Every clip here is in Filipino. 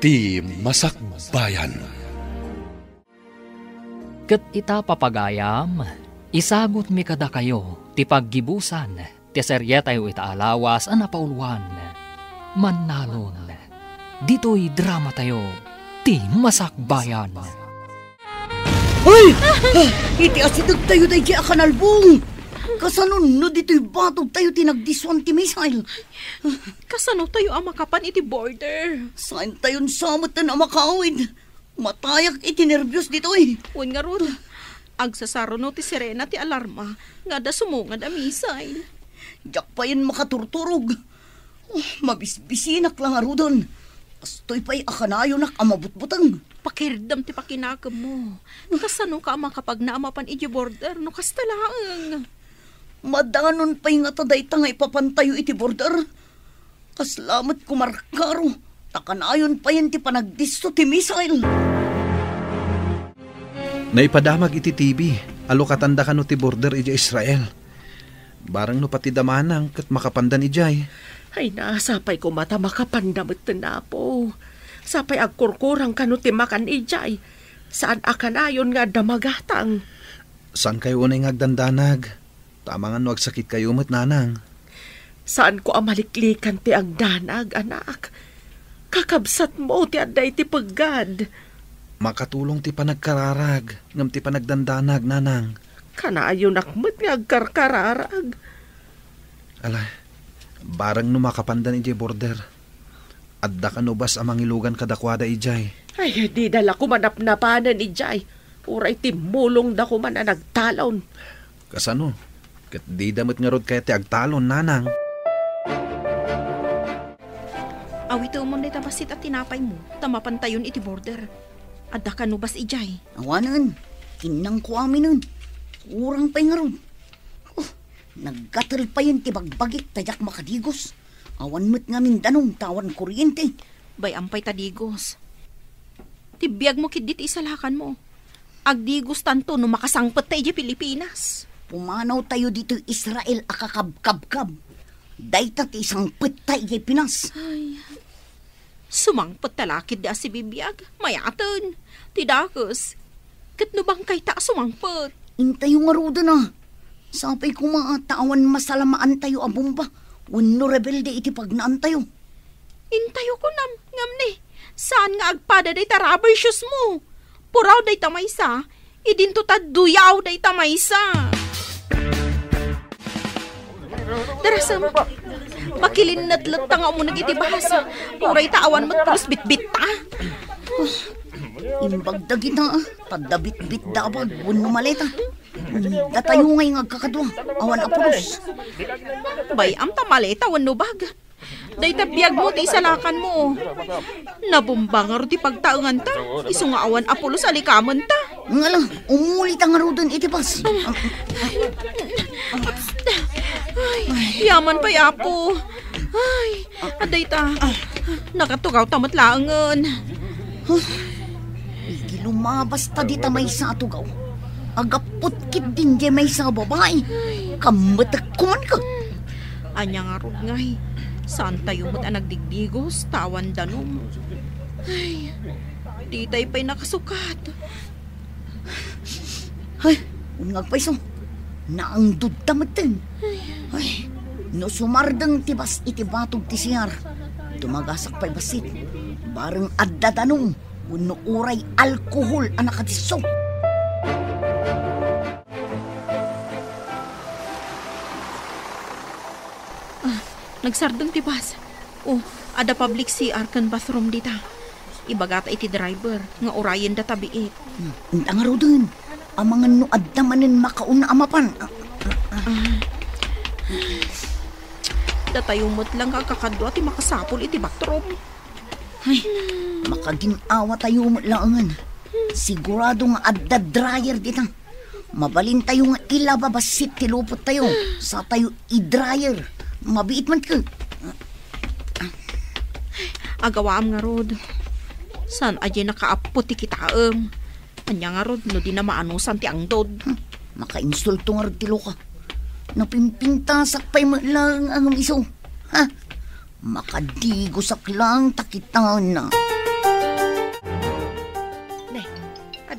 ti Masakbayan. Ket ita papagayam, isagot mi kada kayo, ti paggibusan, ti serye tayo itaalawas, anapauluan, Manalon. Dito'y drama tayo, ti Masakbayan. Ay! Iti asidog tayo tayo di akanalbong! Kasanon no dito'y batog tayo tinagdiswan ti Misail. Kasano tayo ang makapan iti border? Saan tayon samot na makawid? Matayak iti nervyos dito'y. Uwan nga rod, agsasaro no ti sirena ti alarma, nga da sumungad a Misail. Diyak pa yan makaturturog. Mabisbisinak lang arudon. Kastoy pa'y akanayo nak amabutbutang. Pakirdam ti pakinakam mo. Kasano ka makapag naamapan iti border no kastalaang. Madanon pa'y nga taday ta nga ipapantayo iti border. Kaslamat kumarkaro. Takanayon pa yan ti panagdisto ti Misail. Naipadamag iti TV. Alo katanda ka no ti border iti Israel. Barang no pati damanang kat makapandan ijay. Ay nasapay ko mata makapandamot na po. Sapay agkurkurang kano ti makan ijay. Saan akanayon nga damagatang? Saan kayo unay ngagdandanag? Tama nga no agsakit kayo mo't nanang. Saan ko amaliklikan ti agdanag, anak? Kakabsat mo ti aday ti paggad. Makatulong ti panagkararag, ngam ti panagdandanag, nanang. Kanayon akmat nga agkarkararag. Alay, barang no makapandan ijay border. Adda ka no bas amang ilugan kadakwada ijay. Ay, di dala ko manapnapanan ijay. Uray timulong da ko man na nagtalon. Kasano? Kat di damit nga rod kaya ti agtalon, nanang. Awito mo na itabasit at tinapay mo, tamapantayon iti border. Adda ka no bas ijay. Awanan, kinang ko amin nun. Urang pa'y nga ron. Naggatal pa yun ti bagbagit, tayak makadigos. Awan mo't nga Mindanong, tawan kuryente. Bay ampay tadigos. Tibiyag mo kidit isalakan mo. Agdigos tanto no makasangpet tayo di Pilipinas. Pumanaw tayo dito Israel akakabkabkab. Dayta ti isang petay di Pinas. Ay, sumangpet talakid da si bibiyag. Mayatan. Tidakos. Kat no bang kay ta sumangpet? Intayo nga ruda na. Sapay ko mga tawan masalamaan tayo abomba. Wano rebelde iti pagnaan tayo. Intayo ko ngam ni. Saan nga agpada day ta rubber shoes mo? Puraw day tamaysa. Idinto ta duyaw day tamaysa. Darasam, makilin nadlat ta nga mo nagitibahas. Puray taawan mo plus bitbit ta. Imbagdag ita, tadabit-bit dabag, wano maleta. Datayo ngay ngagkakadwa, awan apulos. Bayam ta maleta, wano bag. Day tabiyag mo, ti isalakan mo. Nabumbangar ti pagtaungan ta. Iso nga awan apulos alikaman ta. Nga lang, umulit ang arudon itipas. Ay, yaman pa yapo. Ay, aday ta. Nakatugaw tamat laangan. Igi lumabas ta di ta may sa atugaw. Agapot kit din di may sa babae. Kamatak kuman ka. Anya nga rod ngay. Saan tayo mo't nagdigdigos, tawan danom. Ay, di tayo pa'y nakasukat. Ay, ungag pa iso. Naangdod tamatin. Ay, no sumardang tibas iti batog ti siyar. Dumagasak pa'y basit. Barang adda danom. Uno uray alkohol ang nakadiso. Nagsardang tibas. Oh, ada public CR kan bathroom dita. Ibagata iti driver, nga orayan da tabiit. Unta nga ro dun. Amangan no adda manin makauna amapan. Datayumot lang kakakadwa ti makasapol iti bathroom. Ay, makaginawa tayo laangan. Sigurado nga adda dryer dita. Mabalin tayo nga ilababasit ti lupot tayo. Sa tayo i-dryer. Mabiit man ka. Agawaam nga rod. San aje nakaapot ti kitaam. Anya nga rod no di na maanusan ti angdod. Maka-insulto nga rod ti loka. Napimpintasak pa'y lang ang iso. Ha? Makadigosak lang takitan na.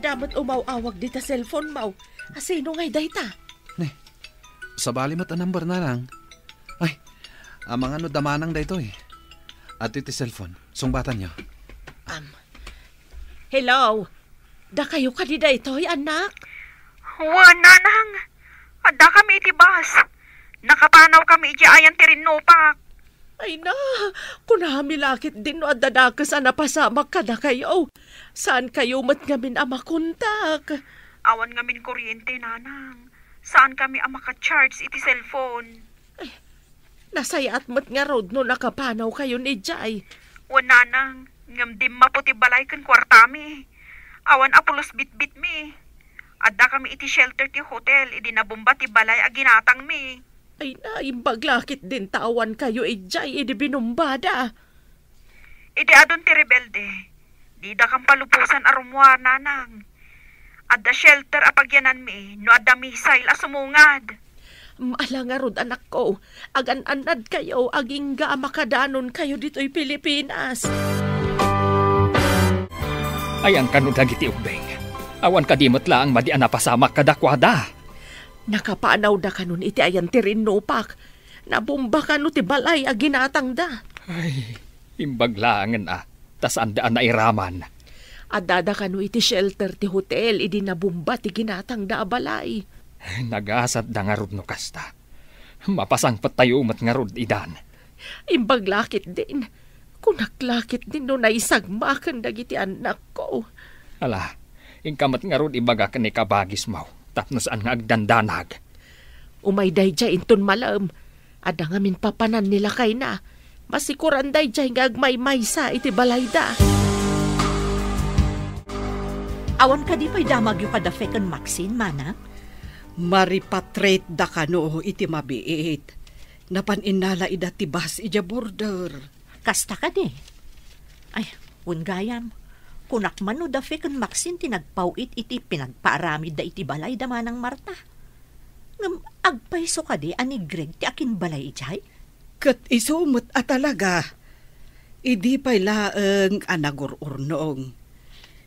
Damat umaw-awag dita cellphone mo. Sino ngay dayta? Sa bali mat number na lang. Ay, mga no damanang dayto eh. At iti cellphone, sungbatan niyo. Hello? Da kayo ka di daytoy, anak? Nanang. Adda kami iti bus. Nakapanaw kami iti ayan Tirinupak. Ay na, kunami lakit din no at dadakas napasamak ka na kayo. Saan kayo mat ngamin amakontak? Awan ngamin kuryente, nanang. Saan kami maka-charge iti cellphone? Nasayat mat nga road no nakapanaw kayo ni Jay. Nanang. Ngam dim maputi balay kan kwartami. Awan apulos bitbit mi. Adda kami iti shelter ti hotel. Idi nabumba ti balay ginatang mi. Ay na, imbaglakit din tawan kayo Jay. Idi binumbada. Idi adon ti rebelde. Di da kang palupusan arumwa, nanang. Adda shelter apagyanan mi, no adda misail asumungad. Maala nga rod anak ko, agan-anad kayo, aging ga makadanon kayo dito'y Pilipinas. Ay ang kanudag iti ubeng. Awan kadimot lang madi anapasamak kadakwada. Nakapanaw da kanon iti ayan Tirinupak. Nabumba kano ti balay aginatang da. Ay, imbaglangan tas andaan na iraman. Adada kano iti shelter ti hotel, idi nabumba ti ginatang da balay. Nagasat da nga rod no kasta. Mapasang patayo mat nga rod idan. Imbaglakit din. Kunaklakit din no naisagmakan dagiti anak ko. Ala, ingkamat nga rod ibaga ka ni kabagis mo. Tapno saan nga agdandanag. Umayday dya inton malam. Ada nga min papanan nila kay na. Masikuran day dya nga agmay-maysa iti balayda. Awan ka di pa'y damag yung kadafekan Maxine, mana? Maripatrate da kano iti mabiit. Napaninala ida tibas ija border. Kasta ka di. Ay, gayam. Kunak man no dafekan Maxine tinagpawit iti pinagpaaramid da iti balay da manang Marta. Ngam agpaiso ka di ani Greg ti akin balay ijay? Kat isumot talaga. Idi pa'y laeng anagururnong.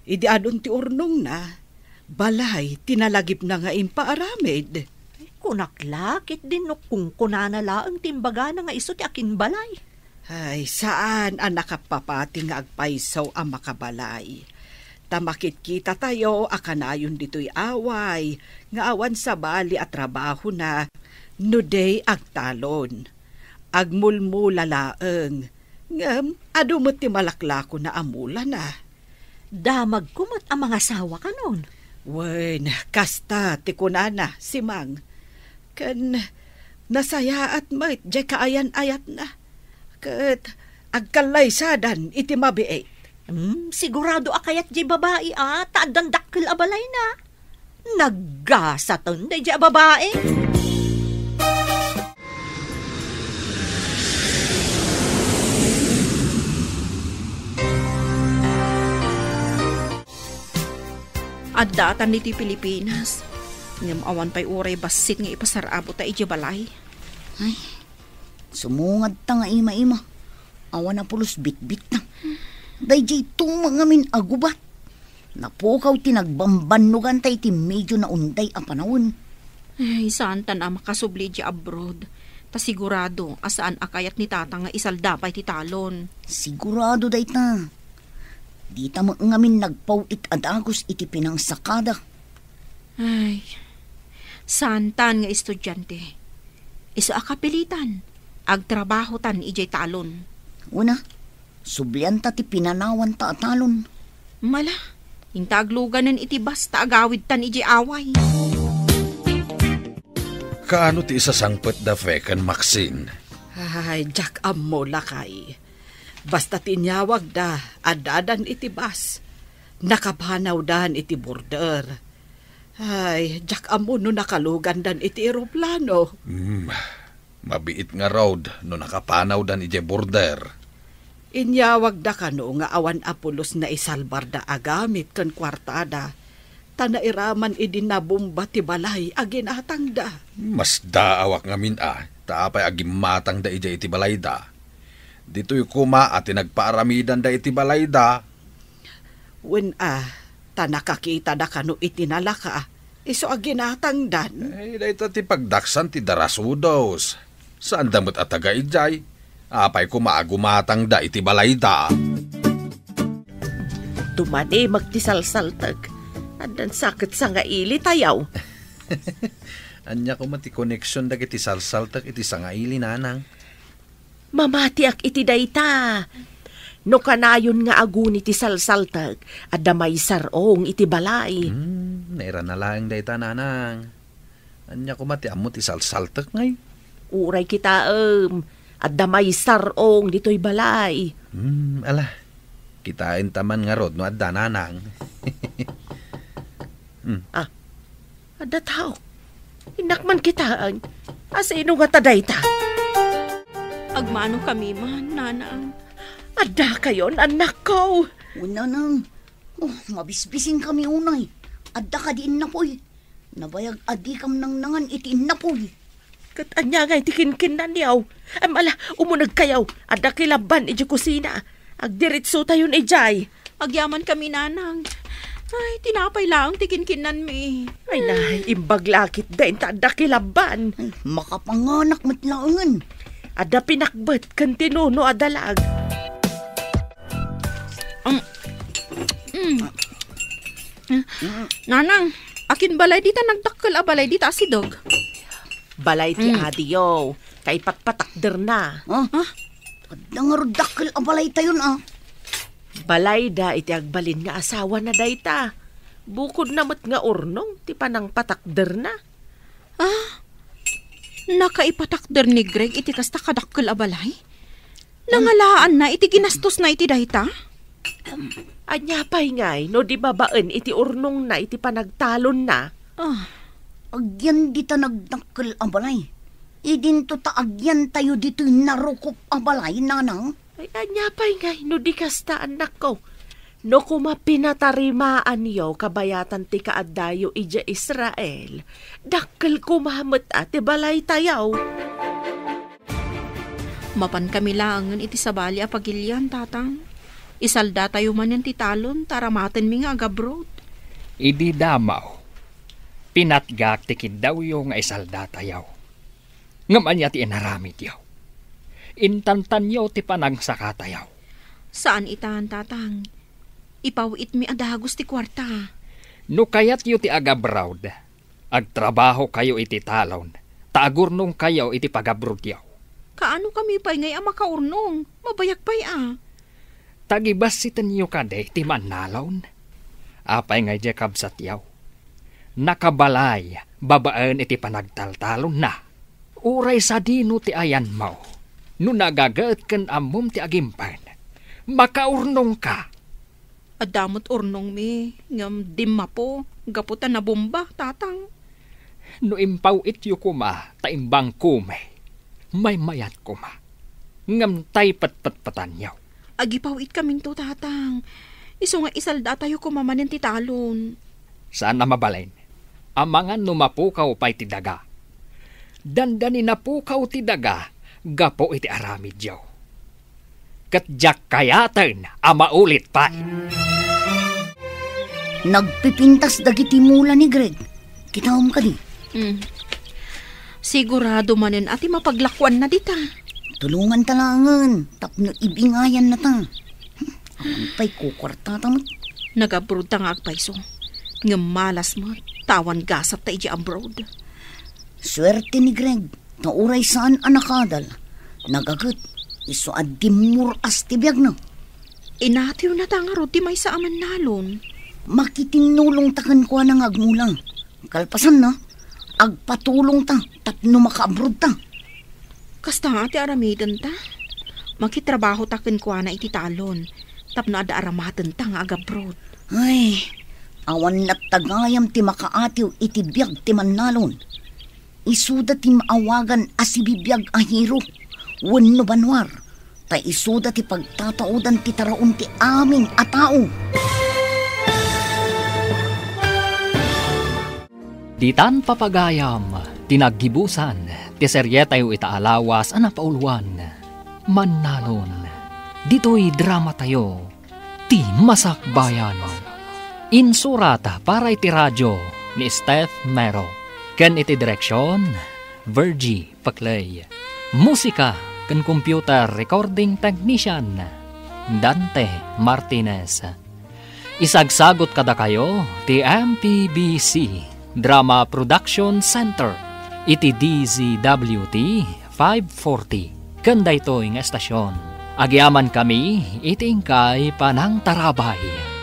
Idi adon ti urnong na. Balay, tinalagip na nga impaaramid. Kunaklakit din no kung kunanala ang timbaga na nga iso ti akin balay. Ay, saan ang nakapapati nga agpaisaw ang makabalay? Tamakit kita tayo, akanayon dito'y away, nga awan sa bali at trabaho na, no day agtalon. Agmulmula laeng, ngam, adumot ti malaklako na amula na. Damag kumat ang mga sawa ka nun. Wen, kasta, ti kunana, si Mang. Kan, nasaya at mait, di kaayan-ayat na. Kat, agkalay sadan, iti mabiit. Sigurado akayat di babae taadang dakkel abalay na. Naggasatan di babae. Addatan niti Pilipinas. Ngam awan pa'y uray basit nga ipasarabo ta iti balay. Ay, sumungad ta nga ima-ima. Awan na pulos bit-bit na. Dayjay tumang ngamin agubat. Napukaw tinagbambanugan tayo iti medyo na unday ang panahon. Ay, saan ta na makasubli di abroad? Ta sigurado, asaan akayat ni tata nga isaldapay ti talon. Sigurado day ta. Di ta ngamin nagpawit adagos iti pinangsakada. Ay, saan tan nga estudyante? Iso akapilitan. Agtrabaho tan ijay talon. Una, sublian ta ti pinanawan ta atalon. Mala, intagluganan iti basta agawid tan iji away. Kaano ti isasangpet da fekan Maxine? Ay, Jack ammo lakay. Basta tinyawag da, adadan iti bas. Nakapanaw dan iti border. Ay, Jack ammo no nakalugan dan iti eroplano. Mabiit nga road no nakapanaw dan iti border. Inyawag da kano nga awan apulos na isalbar da agamit kan kwartada. Tanairaman idinabumba ti balay aginatang da. Mas daawak ngamin taapay agimatang da iti balay da. Dito'y kuma at nagpaaramidan da iti balay da. When Ta nakakita da kano itinalaka. Iso aginatang dan. Ay, dahito ti pagdaksan ti darasudos. Saan damot at taga ijay? Apay ko maagumatang da iti balay da. Tumani magtisalsaltag. Andan sakit sa nga ili tayaw. Anya ko mati koneksyon dagiti salsaltak iti sangaili nanang. Mamatiak iti dayta. No kanayon nga aguni ti salsaltag at damay sarong iti balay. Naira na lang dayta nanang. Anya ko mati amo ti salsaltak ngay. Uray kita at damay sarong dito'y balay. Ala, kitain taman nga rod no adda nanang. Ada tao. Inakman kitaan. Asino nga tadayta? Agmano kami man, nanang. Ada kayon, anak ko. Una nang, mabisbising kami unay. Adda ka diin na po'y. Nabayag adi kam nang nangan itiin na po'y. Kat anya nga itikinkin na niyaw. Amala, umunag kayaw. Ada kilaban iji kusina. Agdiritso tayo na ijay. Agyaman kami, nanang. Ay, tinapay lang, tikinkinan mi. Ay nahay, imbaglakit din ta ada kilaban. Ay, makapanganak matlaangan. Ada pinakbat kan tinuno adalag. Nanang, akin balay dita nagdakkel a balay dita asidog. Balay ti adiyo. Kay patpatakder na. Adda nga rodakkel abalay tayon Balay da iti agbalin nga asawa na dayta. Bukod namat nga urnong, ti panang patakder na. Nakaipatakder ni Greg iti kasta kadakkel a balay? Nangalaan na iti ginastos na iti dayta? Anya pa'y ngay, no di babaan iti urnong na iti panagtalon na. Agyan dita nagdakkel abalay. Idin to ta agyan tayo dito'y narukop abalay, nanang. Ay, anya pa'y ngay, no di kasta anak ko. No kuma pinatarimaan yo kabayatan ti kaaddayo ija Israel, dakkel kumamet ati balay tayaw. Mapan kami langan iti sabali a pagilyan, tatang. Isalda tayo man yan ti talon, taramaten mi nga agabrod. Idi damaw. Pinatgak ti kidaw yung nga isalda tayaw. Ngaman niya ti inaramid yaw. Intantan yaw ti panagsaka tayaw. Saan itan, tatang? Ipawit mi adagos ti kwarta. No kayat yu ti agabrawd, agtrabaho kayo iti talon, taagurnong kayo iti pagabrod yaw. Kaano kami pa'y ngay makaurnong? Mabayak pa'y Tagibas sitan yu kade ti manalon. Apay ngay di kabsat yaw. Nakabalay, babaan iti panagtaltalon na. Uray sa dino ti ayan mo. No nagagaat kan amom ti agimpan. Makaurnong ka. Adamot urnong mi, ngam dimma po, gaputan na bomba, tatang. No impaw ityo kuma, taimbang kume. May mayat kuma. Ngam tay patpatpatan yaw. Agipawit kaming to, tatang. Iso nga isalda tayo kumamanin ti talon. Saan na mabalain? Amangan numapukaw pa'y ti daga. Dandani napukaw ti daga, gapo iti aramid yaw. Katjak kayatan, amaulit pa. Nagpipintas dagiti mula ni Greg. Kitawam ka di. Sigurado manin ati mapaglakwan na dita. Tulungan talangan. Tapno ibingayan na ta. Aman pa'y kukwarta tamot. Nag-abroad ta nga agpaiso. Ngamalas mo, tawan gasap ta iji abroad. Swerte ni Greg. Nauray saan anakadal. Nagagat. Iso adimur as tibiyag na. Inatiw na ta nga rod di may sa aman nalon. Makitinulong takan ko ng agmulang. Kalpasan na. Agpatulong ta. Tapno makaabroad ta. Kasta nga ati aramidan ta. Makitrabaho takin ko na iti talon. Tapno ada aramatan ta nga agabroad. Ay, awan na't tagayam ti makaatiw iti biyag ti manalon. Isuda ti maawagan asibibiyag ahiro. Wenno banwar. Ta isuda ti pagtataudan ti taraon ti aming atao. Ditan papagayam, tinaggibusan, ti seryetayo itaalawas anapauluan. Manalon, dito'y drama tayo, ti Masakbayan. Insurata para iti radyo ni Steph Mero. Ken iti direksyon, Virgie Paclay. Musika ken computer recording technician, Dante Martinez. Isagsagot kada kayo ti MPBC Drama Production Center. Iti DZWT 540. Kanda ito nga estasyon. Agyaman kami, itingkay panang tarabay.